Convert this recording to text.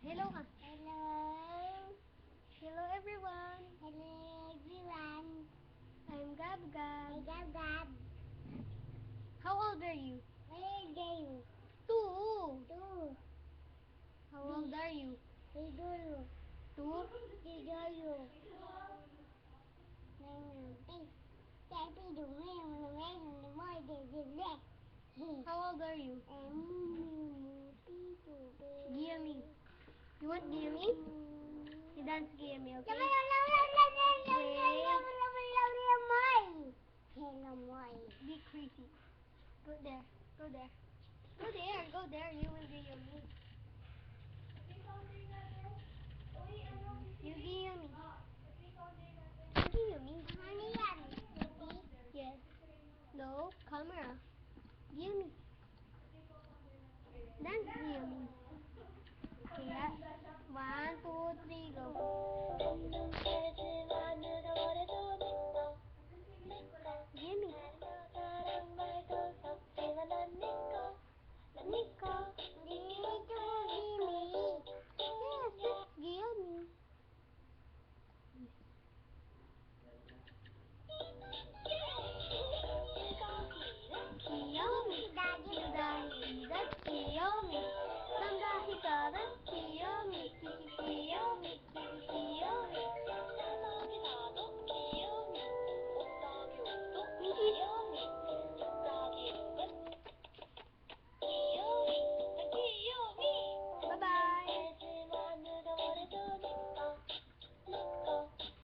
Hello ka. Hello. Hello everyone. Hello everyone. I'm Gab Gab. Hey Gab Gab. How old are you? Where are you? 2. Two. How old are you? Hey do you? 2. Hey do you? Daddy do me How old are you? Gimme. You want gimme? You dance gimme, okay? Be crazy. Go there. Go there. Go there. Go there. You will be yummy. You gimme. Gimme. Yes. No. Camera. Gimme. Dance gimme.